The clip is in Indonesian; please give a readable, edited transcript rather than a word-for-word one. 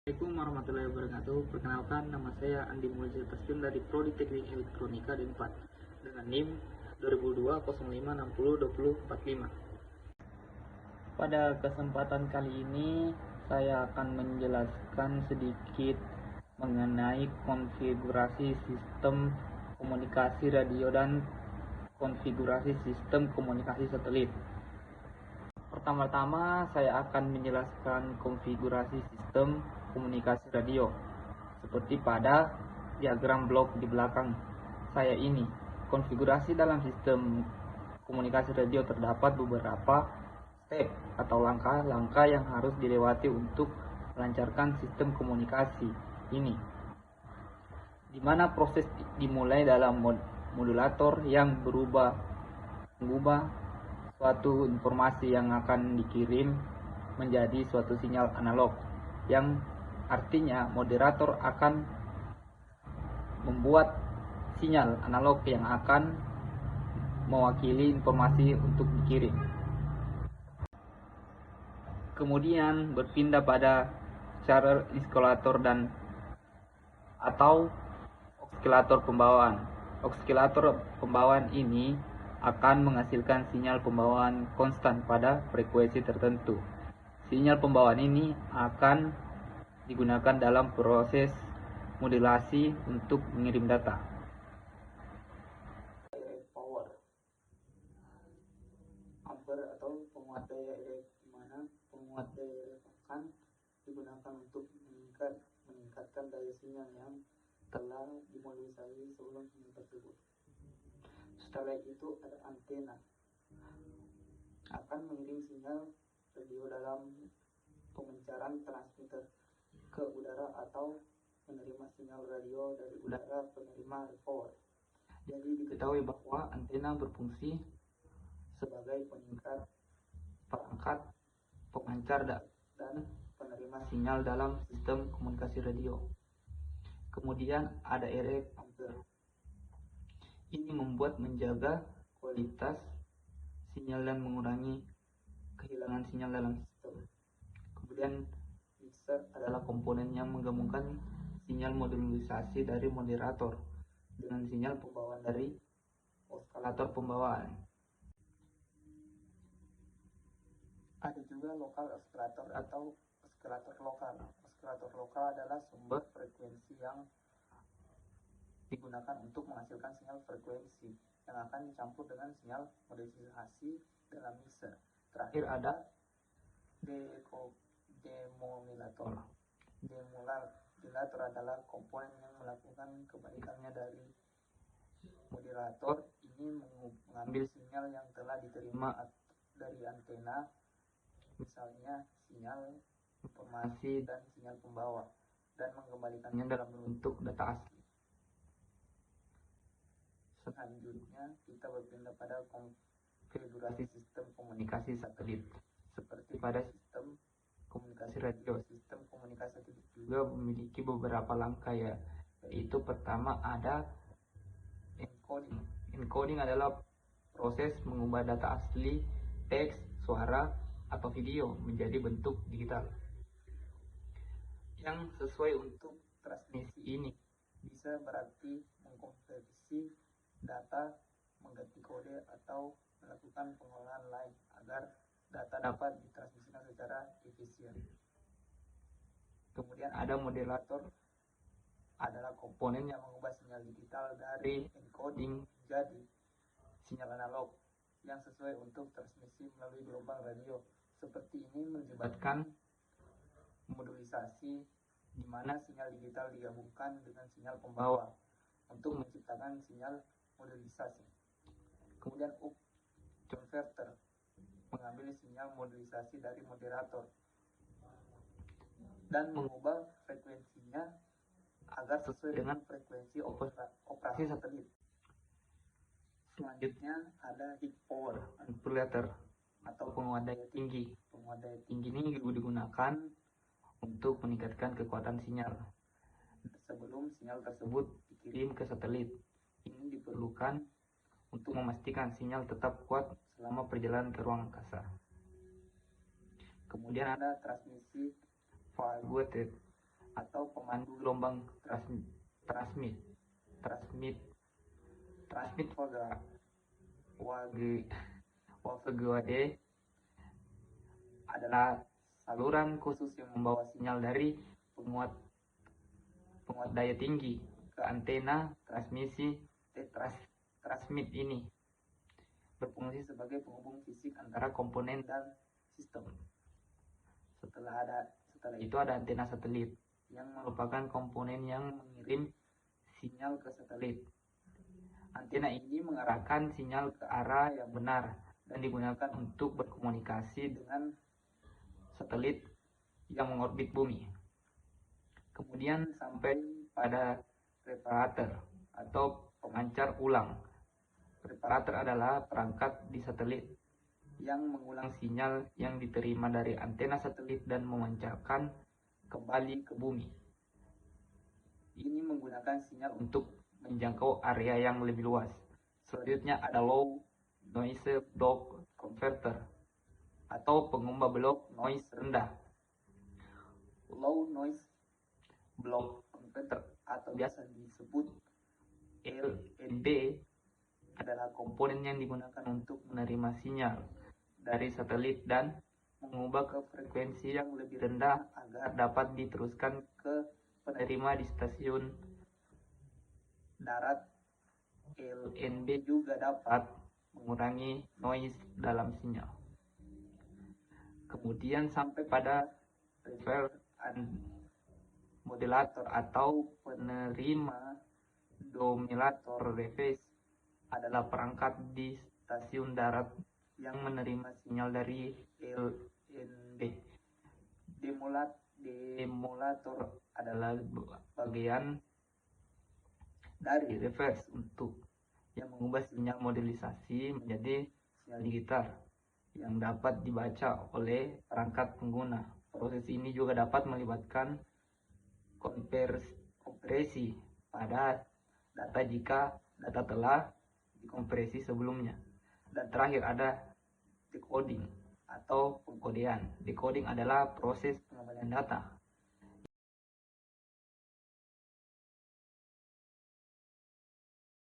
Assalamualaikum warahmatullahi wabarakatuh. Perkenalkan, nama saya Andi Mulya Taslim dari Prodi Teknik Elektronika D4 dengan NIM 2002-0560-2045. Pada kesempatan kali ini saya akan menjelaskan sedikit mengenai konfigurasi sistem komunikasi radio dan konfigurasi sistem komunikasi satelit. Pertama-tama saya akan menjelaskan konfigurasi sistem komunikasi radio seperti pada diagram blok di belakang saya ini. Konfigurasi dalam sistem komunikasi radio terdapat beberapa step atau langkah-langkah yang harus dilewati untuk melancarkan sistem komunikasi ini, di mana proses dimulai dalam modulator yang mengubah suatu informasi yang akan dikirim menjadi suatu sinyal analog, yang artinya moderator akan membuat sinyal analog yang akan mewakili informasi untuk dikirim. Kemudian berpindah pada cara eskalator atau oksilator pembawaan. Oksilator pembawaan ini akan menghasilkan sinyal pembawaan konstan pada frekuensi tertentu. Sinyal pembawaan ini akan digunakan dalam proses modulasi untuk mengirim data. Power ampere atau penguat daya elektrik, di mana penguat daya elektrik akan digunakan untuk meningkatkan daya sinyal yang telah dimodulasi sebelum sinyal tersebut. Setelah itu ada antena, akan mengirim sinyal radio dalam pemancaran transmitter ke udara atau menerima sinyal radio dari udara penerima receiver. Jadi diketahui bahwa antena berfungsi sebagai peningkat perangkat pemancar dan penerima sinyal dalam sistem komunikasi radio. Kemudian ada RF ampere. Ini membuat menjaga kualitas sinyal dan mengurangi kehilangan sinyal dalam sistem. Kemudian mixer adalah komponen yang menggabungkan sinyal modulasi dari moderator dengan sinyal pembawaan dari oksilator pembawaan. Ada juga lokal oksilator atau oksilator lokal. Oksilator lokal adalah sumber frekuensi yang digunakan untuk menghasilkan sinyal frekuensi yang akan dicampur dengan sinyal modulasi dalam mixer. Terakhir ada demodulator. Demodulator adalah komponen yang melakukan kebalikannya dari moderator. Ini mengambil sinyal yang telah diterima dari antena, misalnya sinyal informasi dan sinyal pembawa, dan mengembalikannya dalam bentuk data asli. Selanjutnya kita berpindah pada konfigurasi sistem komunikasi satelit. Seperti pada sistem komunikasi radio, sistem komunikasi satelit juga memiliki beberapa langkah, yaitu pertama ada encoding. Encoding adalah proses mengubah data asli, teks, suara, atau video menjadi bentuk digital yang sesuai untuk transmisi ini. Bisa berarti mengkonversi data, mengganti kode, atau melakukan pengolahan lain agar data dapat ditransmisikan secara efisien. Kemudian ada modulator, adalah komponen yang mengubah sinyal digital dari encoding menjadi sinyal analog yang sesuai untuk transmisi melalui gelombang radio. Seperti ini melibatkan modulisasi, di mana sinyal digital digabungkan dengan sinyal pembawa untuk menciptakan sinyal modulisasi. Kemudian converter mengambil sinyal modulisasi dari moderator dan mengubah frekuensinya agar sesuai dengan frekuensi operasi satelit. Selanjutnya ada high power amplifier atau penguat daya tinggi. Penguat daya tinggi ini digunakan untuk meningkatkan kekuatan sinyal sebelum sinyal tersebut dikirim ke satelit. Ini diperlukan untuk memastikan sinyal tetap kuat selama perjalanan ke ruang angkasa. Kemudian ada transmisi far wave atau pemandu gelombang transmit WAGD adalah saluran khusus yang membawa sinyal dari penguat daya tinggi ke antena transmisi. Transmit ini berfungsi sebagai penghubung fisik antara komponen dan sistem. Setelah itu ada antena satelit yang merupakan komponen yang mengirim sinyal ke satelit. Antena ini mengarahkan sinyal ke arah yang benar dan digunakan untuk berkomunikasi dengan satelit yang mengorbit bumi. Kemudian sampai pada preparator atau pemancar ulang. Preparator adalah perangkat di satelit yang mengulang sinyal yang diterima dari antena satelit dan memancarkan kembali ke bumi. Ini menggunakan sinyal untuk menjangkau area yang lebih luas. Selanjutnya ada low noise block converter atau pengubah blok noise rendah. Low noise block converter atau biasa disebut LNB adalah komponen yang digunakan untuk menerima sinyal dari satelit dan mengubah ke frekuensi yang lebih rendah agar dapat diteruskan ke penerima di stasiun darat. LNB juga dapat mengurangi noise dalam sinyal. Kemudian sampai pada receiver and modulator atau penerima dominator reverse adalah perangkat di stasiun darat yang menerima sinyal dari LNB. Demolator adalah bagian dari reverse untuk yang mengubah sinyal modulisasi menjadi sinyal digital yang dapat dibaca oleh perangkat pengguna. Proses ini juga dapat melibatkan kompresi pada data jika data telah dikompresi sebelumnya. Dan terakhir ada decoding atau pengkodean. Decoding adalah proses pengembalian data